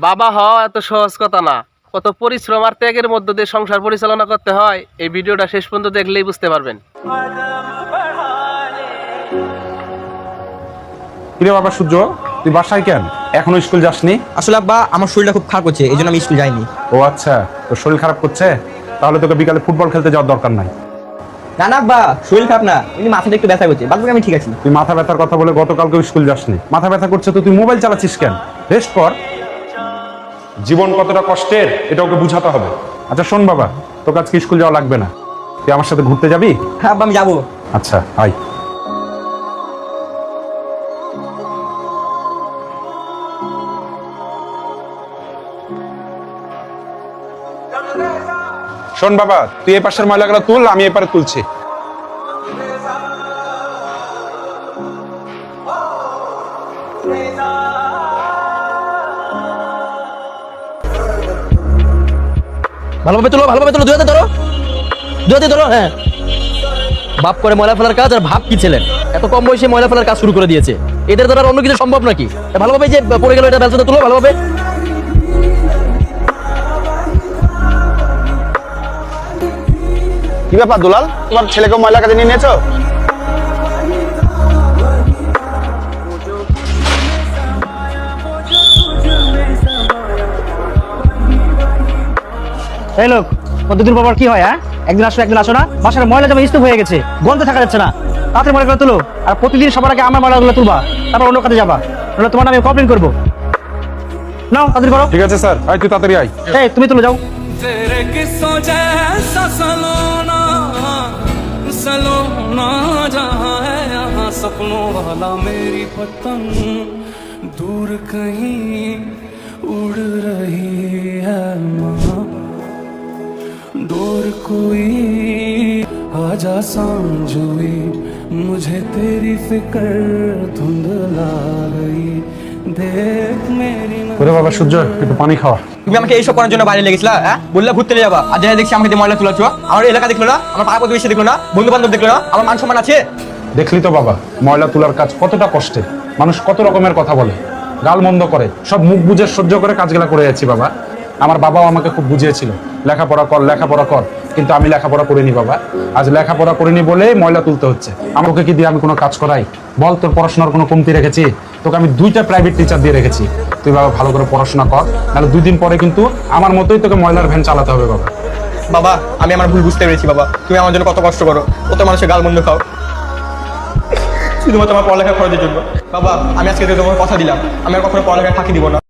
বাবা হওয়া এত সহজ কথা না, কত পরিশ্রম আর ত্যাগের মধ্য দিয়ে সংসার পরিচালনা করতে হয়। এই ভিডিওটা শেষ পর্যন্ত দেখলেই বুঝতে পারবেন। কিরে বাবা সূর্য, তুই বাসায় কেন? এখনো স্কুল যাসনি? আসলে আব্বা আমার শরীরটা খুব খারাপ করছে, এই জন্য আমি স্কুল যাইনি। ও আচ্ছা, তোর শরীর খারাপ করছে, তাহলে তোকে বিকালে ফুটবল খেলতে যাওয়ার দরকার নাই। না না আব্বা, শরীর খারাপ না, এমনি মাথাটা একটু ব্যথা করছে, বাকি আমি ঠিক আছি। তুই মাথা ব্যথার কথা বলে গতকালকেও স্কুল যাসনি। মাথা ব্যথা করছে তো তুই মোবাইল চালাচ্ছিস কেন? রেস্ট কর। জীবন কতটা কষ্টের এটা ওকে বুঝাতে হবে। আচ্ছা শোন বাবা, তোকে আজকে স্কুল যাওয়া লাগবে না, তুই আমার সাথে ঘুরতে যাবি? হ্যাঁ আব্বা আমি যাবো। আচ্ছা আয়। শোন বাবা, তুই এই পাশের ময়লাগুলো তুল, আমি এপারে তুলছি। ভালোভাবে তোলো, ভালোভাবে তোলো, দুই হাতে ধরো, দুই হাতে ধরো। হ্যাঁ, বাপ করে ময়লা ফেলার কাজ আর ভাব কি ছিলেন, এত কম বয়সে ময়লা ফেলার কাজ শুরু করে দিয়েছে। এদের দ্বারা অন্য কিছু সম্ভব নাকি? ভালোভাবে যে পড়ে গেল এটা ব্যবসাটা তুলো ভালোভাবে। কি ব্যাপার দুলাল, তোমার ছেলেকে ময়লা কাজে নিয়ে নিয়েছো? এই লোক, কতদিন পর কি হয়? হ্যাঁ, একদিন আসো একদিন আসো না। বাসার ময়লা জামা স্তূপ হয়ে গেছে, গন্ধে থাকা যাচ্ছে না। তাড়াতাড়ি ময়লাগুলো তুলো, আর প্রতিদিন সবার আগে আমার ময়লাগুলো তুলবা, তারপর অন্য কাজে যাবা, নাহলে তোমার নামে কমপ্লেন করবো। নাও তাড়াতাড়ি করো। ঠিক আছে স্যার, আয় তুই তাড়াতাড়ি আয়। এই তুমি তুলে যাও। तेरे किस्सों जैसा सलोना सलोना जहाँ है यहाँ सपनों वाला मेरी पतंग दूर कहीं उड़ रही है माँ दूर कोई आजा सांझ हुई मुझे तेरी फिक्र धुंधला गई देख मेरी ওরে বাবা সূর্য, একটু পানি খাওয়া। তুমি আমাকে এইসব করার জন্য বাইরে লেগেছিলা? হ্যাঁ, বললে ঘুরতে নিয়ে যাবা, আর যাই দেখছি আমাকে দিয়ে ময়লা তুলাচ্ছ। আমার এলাকা দেখলো না, আমার পাড়া প্রতিবেশী দেখলো না, বন্ধু বান্ধব দেখলো না, আমার মান সম্মান আছে? দেখলি তো বাবা, ময়লা তোলার কাজ কতটা কষ্টের। মানুষ কত রকমের কথা বলে, গাল মন্দ করে, সব মুখ বুঝে সহ্য করে কাজগুলা করে যাচ্ছি বাবা। আমার বাবাও আমাকে খুব বুঝিয়েছিল, লেখাপড়া কর লেখাপড়া কর, কিন্তু আমি লেখাপড়া করিনি বাবা। আজ লেখাপড়া করিনি বলে ময়লা তুলতে হচ্ছে। আমাকে কি দিয়ে আমি কোনো কাজ করাই? বল, তোর পড়াশোনার কোনো কমতি রেখেছি? তোকে আমি 2টা প্রাইভেট টিচার দিয়ে রেখেছি। তুই বাবা ভালো করে পড়াশোনা কর, নাহলে 2 দিন পরে কিন্তু আমার মতোই তোকে ময়লার ভ্যান চালাতে হবে বাবা। বাবা আমি আমার ভুল বুঝতে পেরেছি বাবা, তুমি আমার জন্য কত কষ্ট করো, কত মানুষের গাল মন্দ খাও শুধুমাত্র আমার পড়ালেখা খরচের জন্য। বাবা আমি আজকে তোমার কথা দিলাম, আমি আর কখনো পড়ালেখায় ফাঁকি দিব না।